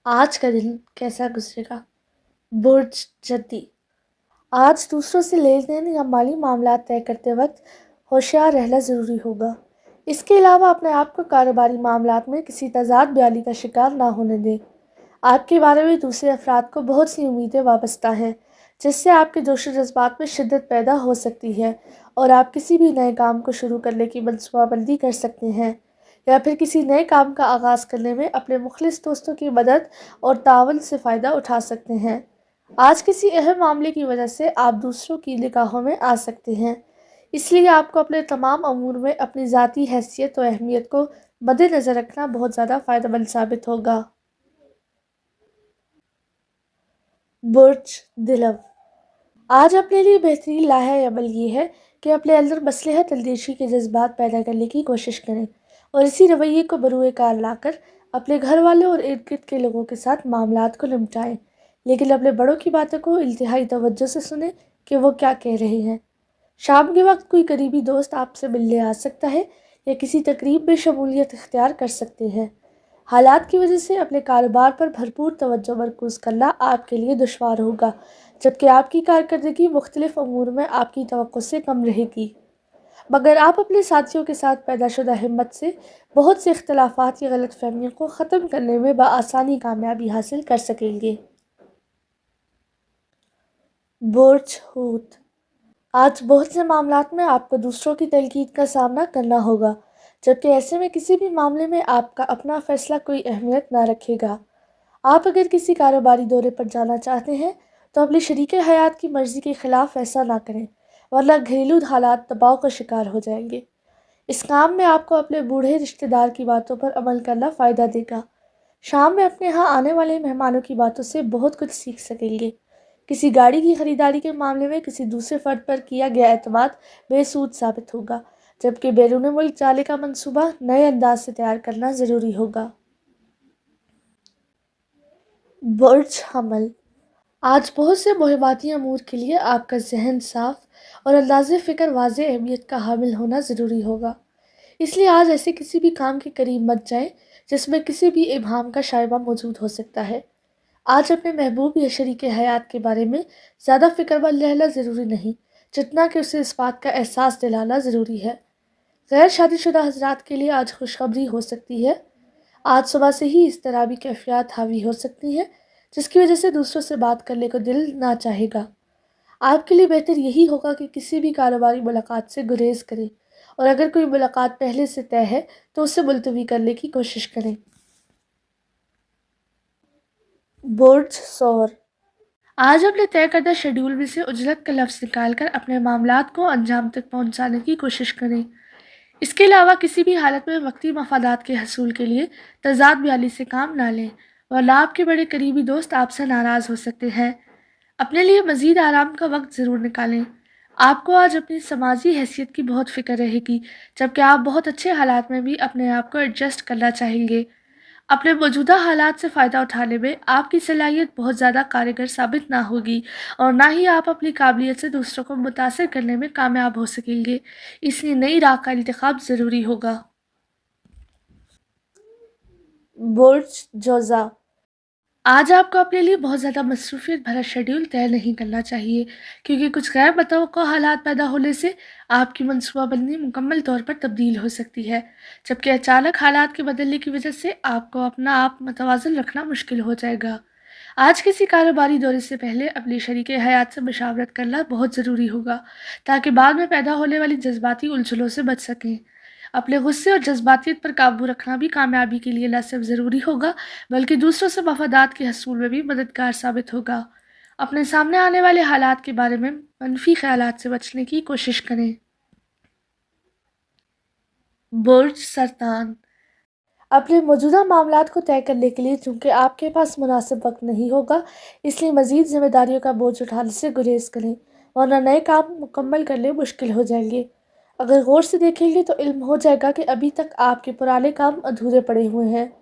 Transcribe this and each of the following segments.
आज का दिन कैसा गुजरेगा? बुर्ज जद्दी। आज दूसरों से लेन देन या माली मामलात तय करते वक्त होशियार रहना ज़रूरी होगा। इसके अलावा अपने आप को कारोबारी मामलात में किसी तजाद बयाली का शिकार ना होने दें। आपके बारे में दूसरे अफराद को बहुत सी उम्मीदें वाबस्ता हैं, जिससे आपके जोश व जज्बात में शिद्दत पैदा हो सकती है और आप किसी भी नए काम को शुरू करने की मनसूबाबंदी कर सकते हैं या फिर किसी नए काम का आगाज़ करने में अपने मुखलिस दोस्तों की मदद और तावन से फ़ायदा उठा सकते हैं। आज किसी अहम मामले की वजह से आप दूसरों की निगाहों में आ सकते हैं, इसलिए आपको अपने तमाम अमूर में अपनी ज़ाती हैसियत और अहमियत को मद्देनज़र रखना बहुत ज़्यादा फ़ायदेमंद साबित होगा। बुर्ज दिलव। आज अपने लिए बेहतरीन लाहा अमल ये है कि अपने अंदर मसलहत अंदेशी के जज्बात पैदा करने की कोशिश करें और इसी रवैये को बरूए कार लाकर अपने घर वालों और इर्द गिर्द के लोगों के साथ मामलात को निपटाएं, लेकिन अपने बड़ों की बातों को इंतहाई तवज्जो से सुने कि वो क्या कह रहे हैं। शाम के वक्त कोई करीबी दोस्त आपसे मिलने आ सकता है या किसी तकरीब में शमूलियत इख्तियार कर सकते हैं। हालात की वजह से अपने कारोबार पर भरपूर तवज्जो मरकूज़ करना आपके लिए दुश्वार होगा, जबकि आपकी कारकर्दगी मुख्तलिफ अमूर में आपकी तवक्को से कम रहेगी। मगर आप अपने साथियों के साथ पैदाशुदा हिम्मत से बहुत से इख्तलाफात या गलत फहमियों को ख़त्म करने में बआसानी कामयाबी हासिल कर सकेंगे। बुर्ज हूत। आज बहुत से मामलात में आपको दूसरों की तनकीद का सामना करना होगा, जबकि ऐसे में किसी भी मामले में आपका अपना फ़ैसला कोई अहमियत ना रखेगा। आप अगर किसी कारोबारी दौरे पर जाना चाहते हैं तो अपनी शरीक हयात की मर्ज़ी के ख़िलाफ़ ऐसा ना करें, वरना घरेलू हालात दबाव का शिकार हो जाएंगे। इस काम में आपको अपने बूढ़े रिश्तेदार की बातों पर अमल करना फ़ायदा देगा। शाम में अपने यहाँ आने वाले मेहमानों की बातों से बहुत कुछ सीख सकेंगे। किसी गाड़ी की खरीदारी के मामले में किसी दूसरे फ़र्द पर किया गया एतमाद बेसूद साबित होगा, जबकि बैरून मुल्क जाने का मंसूबा नए अंदाज से तैयार करना ज़रूरी होगा। बुर्ज हमल। आज बहुत से मुहिमाती अमूर के लिए आपका जहन साफ और अंदाज़े फ़िक्र वाज़े अहमियत का हामिल होना ज़रूरी होगा। इसलिए आज ऐसे किसी भी काम के करीब मत जाएं जिसमें किसी भी इबहाम का शाइबा मौजूद हो सकता है। आज अपने महबूब या शरीक हयात के बारे में ज़्यादा फ़िक्रमंद रहना ज़रूरी नहीं, जितना कि उसे इस बात का एहसास दिलाना ज़रूरी है। गैर शादीशुदा हज़रात के लिए आज खुशखबरी हो सकती है। आज सुबह से ही इस तरह भी कैफियत हावी हो सकती है जिसकी वजह से दूसरों से बात करने को दिल ना चाहेगा। आपके लिए बेहतर यही होगा कि किसी भी कारोबारी मुलाकात से गुरेज करें और अगर कोई मुलाकात पहले से तय है तो उसे मुलतवी करने की कोशिश करें। बुर्ज सौर। आज अपने तय करदा शेड्यूल में से उजलत का लफ्ज़ निकाल कर अपने मामलात को अंजाम तक पहुंचाने की कोशिश करें। इसके अलावा किसी भी हालत में वक्ती मफादात के हसूल के लिए तजाद बयाली से काम ना लें, वरना आपके बड़े करीबी दोस्त आपसे नाराज़ हो सकते हैं। अपने लिए मज़ीद आराम का वक्त ज़रूर निकालें। आपको आज अपनी समाजी हैसियत की बहुत फ़िक्र रहेगी, जबकि आप बहुत अच्छे हालात में भी अपने आप को एडजस्ट करना चाहेंगे। अपने मौजूदा हालात से फ़ायदा उठाने में आपकी सलाहियत बहुत ज़्यादा कारगर साबित ना होगी और ना ही आप अपनी काबिलियत से दूसरों को मुतासिर करने में कामयाब हो सकेंगे। इसलिए नई राह का इंतखाब ज़रूरी होगा। बुर्ज जोज़ा। आज आपको अपने लिए बहुत ज़्यादा मसरूफ़ियत भरा शेड्यूल तय नहीं करना चाहिए, क्योंकि कुछ गैर मुतवक्को हालात पैदा होने से आपकी मनसूबाबंदी मुकम्मल तौर पर तब्दील हो सकती है, जबकि अचानक हालात के बदलने की वजह से आपको अपना आप मतवाज़न रखना मुश्किल हो जाएगा। आज किसी कारोबारी दौरे से पहले अपनी शरीके हयात से मशावरत करना बहुत ज़रूरी होगा, ताकि बाद में पैदा होने वाली जज्बाती उलझनों से बच सकें। अपने गुस्से और जज्बातियत पर काबू रखना भी कामयाबी के लिए न सिर्फ ज़रूरी होगा, बल्कि दूसरों से मफादात के हसूल में भी मददगार साबित होगा। अपने सामने आने वाले हालात के बारे में मनफी ख्यालात से बचने की कोशिश करें। बुर्ज सरतान। अपने मौजूदा मामलात को तय करने के लिए चूँकि आपके पास मुनासिब वक्त नहीं होगा, इसलिए मज़ीद ज़िम्मेदारियों का बोझ उठाने से गुरेज करें, वरना नए काम मुकम्मल करने मुश्किल हो जाएंगे। अगर गौर से देखेंगे तो इल्म हो जाएगा कि अभी तक आपके पुराने काम अधूरे पड़े हुए हैं।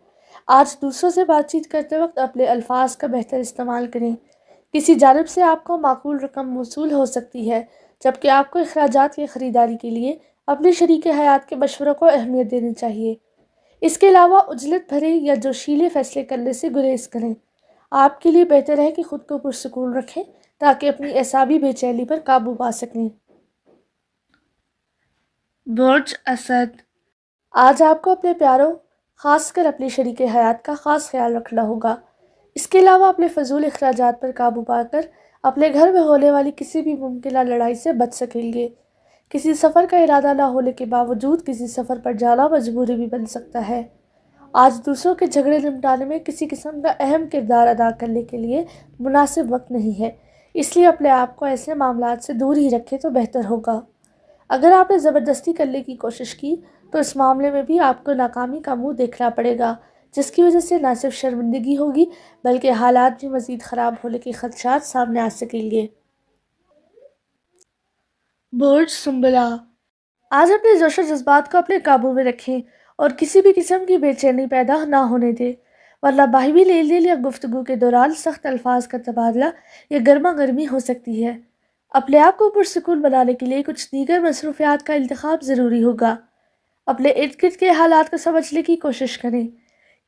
आज दूसरों से बातचीत करते वक्त अपने अल्फाज का बेहतर इस्तेमाल करें। किसी जानिब से आपको माकूल रकम मौसूल हो सकती है, जबकि आपको अखराजात की ख़रीदारी के लिए अपने शरीक हयात के मशवरों को अहमियत देनी चाहिए। اس کے علاوہ عجلت بھرے یا جوشیلے فیصلے کرنے سے گریز کریں۔ آپ کے لیے بہتر ہے کہ خود کو پرسکون رکھیں تاکہ اپنی اعصابی بے چینی پر قابو پا سکیں۔ برج اسد، آج آپ کو اپنے پیاروں، خاص کر اپنے شریک حیات کا خاص خیال رکھنا ہوگا۔ اس کے علاوہ اپنے فضول اخراجات پر قابو پا کر اپنے گھر میں ہونے والی کسی بھی ممکنہ لڑائی سے بچ سکیں گے۔ کسی سفر کا ارادہ نہ ہونے کے باوجود کسی سفر پر جانا مجبوری بھی بن سکتا ہے۔ آج دوسروں کے جھگڑے نمٹانے میں کسی قسم کا اہم کردار ادا کرنے کے لیے مناسب وقت نہیں ہے، اس لیے اپنے آپ کو ایسے معاملات سے دور ہی رکھیں تو بہتر ہوگا۔ اگر آپ نے زبردستی کرنے کی کوشش کی تو اس معاملے میں بھی آپ کو ناکامی کا منہ دیکھنا پڑے گا، جس کی وجہ سے نہ صرف شرمندگی ہوگی بلکہ حالات بھی مزید خراب ہونے کے خدشات سامنے آ سکیں گے۔ برج سنبلہ، آج اپنے جوش و جذبات کو اپنے قابو میں رکھیں اور کسی بھی قسم کی بے چینی پیدا نہ ہونے دیں، ورنہ باہمی لیل دل یا گفتگو کے دوران سخت الفاظ کا تبادلہ یا گرما گرمی ہو سکتی ہے۔ اپنے آپ کو پرسکون بنانے کے لیے کچھ دیگر مصروفیات کا انتخاب ضروری ہوگا۔ اپنے ارد گرد کے حالات کو سمجھنے کی کوشش کریں۔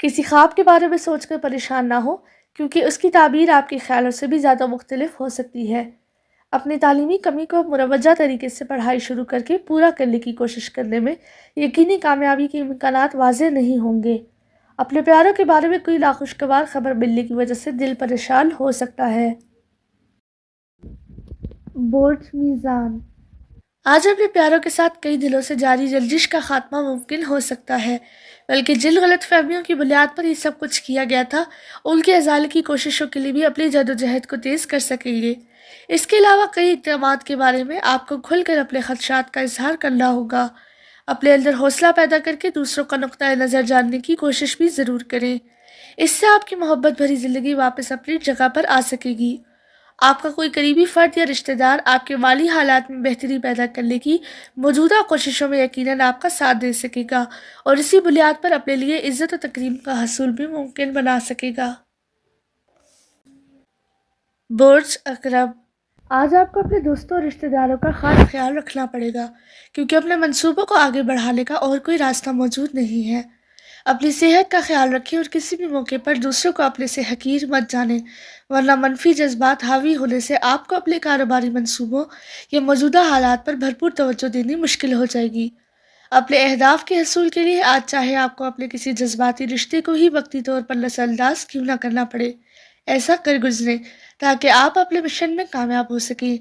کسی خواب کے بارے میں سوچ کر پریشان نہ ہو کیونکہ اس کی تعبیر آپ کے خیالوں سے بھی زیادہ مختلف ہو سکتی ہے۔ اپنی تعلیمی کمی کو مروجہ طریقے سے پڑھائی شروع کر کے پورا کرنے کی کوشش کرنے میں یقینی کامیابی کے امکانات واضح نہیں ہوں گے۔ اپنے پیاروں کے بارے میں کوئی ناخوشگوار خبر ملنے کی وجہ سے دل پریشان ہو سکتا ہے۔ برج میزان، آج اپنے پیاروں کے ساتھ کئی دنوں سے جاری رنجش کا خاتمہ ممکن ہو سکتا ہے، بلکہ جن غلط فہمیوں کی بنیاد پر یہ سب کچھ کیا گیا تھا ان کے ازالے کی کوششوں کے لیے بھی اپنی جدوجہد کو تیز کر سکیں گے۔ اس کے علاوہ کئی اقدامات کے بارے میں آپ کو کھل کر اپنے خدشات کا اظہار کرنا ہوگا۔ اپنے اندر حوصلہ پیدا کر کے دوسروں کا نقطہ نظر جاننے کی کوشش بھی ضرور کریں۔ اس سے آپ کی محبت بھری زندگی واپس اپنی جگہ پر آ سکے گی۔ آپ کا کوئی قریبی فرد یا رشتہ دار آپ کے مالی حالات میں بہتری پیدا کرنے کی موجودہ کوششوں میں یقیناً آپ کا ساتھ دے سکے گا اور اسی بنیاد پر اپنے لیے عزت و تکریم کا حصول بھی ممکن بنا سکے گا۔ برج عقرب، آج آپ کو اپنے دوستوں اور رشتہ داروں کا خاص خیال رکھنا پڑے گا کیونکہ اپنے منصوبوں کو آگے بڑھانے کا اور کوئی راستہ موجود نہیں ہے۔ اپنی صحت کا خیال رکھیں اور کسی بھی موقع پر دوسروں کو اپنے سے حقیر مت جانیں، ورنہ منفی جذبات حاوی ہونے سے آپ کو اپنے کاروباری منصوبوں یا موجودہ حالات پر بھرپور توجہ دینی مشکل ہو جائے گی۔ اپنے اہداف کے حصول کے لیے آج چاہے آپ کو اپنے کسی جذباتی رشتے کو ہی وقتی طور پر نظر انداز کیوں نہ کرنا پڑے، ایسا کر گزریں تاکہ آپ اپنے مشن میں کامیاب ہو سکیں۔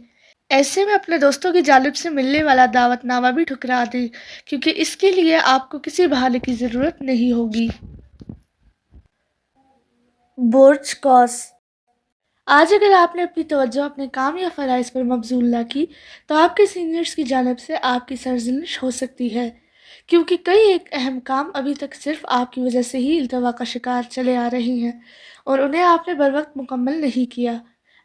ایسے میں اپنے دوستوں کی جانب سے ملنے والا دعوت نامہ بھی ٹھکرا دیں کیونکہ اس کے لیے آپ کو کسی بہانے کی ضرورت نہیں ہوگی۔ برج قوس، آج اگر آپ نے اپنی توجہ اپنے کام یا فرائض پر مبذول نہ کی تو آپ کے سینئرز کی جانب سے آپ کی سرزنش ہو سکتی ہے کیونکہ کئی ایک اہم کام ابھی تک صرف آپ کی وجہ سے ہی التوا کا شکار چلے آ رہے ہیں اور انہیں آپ نے بروقت مکمل نہیں کیا۔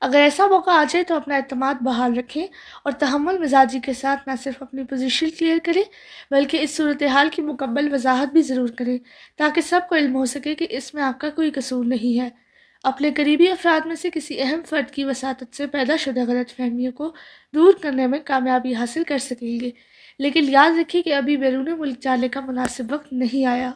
اگر ایسا موقع آ جائے تو اپنا اعتماد بحال رکھیں اور تحمل مزاجی کے ساتھ نہ صرف اپنی پوزیشن کلیئر کریں بلکہ اس صورتحال کی مکمل وضاحت بھی ضرور کریں تاکہ سب کو علم ہو سکے کہ اس میں آپ کا کوئی قصور نہیں ہے۔ اپنے قریبی افراد میں سے کسی اہم فرد کی وساطت سے پیدا شدہ غلط فہمیوں کو دور کرنے میں کامیابی حاصل کر سکیں گے، لیکن یاد رکھیے کہ ابھی بیرون ملک جانے کا مناسب وقت نہیں آیا۔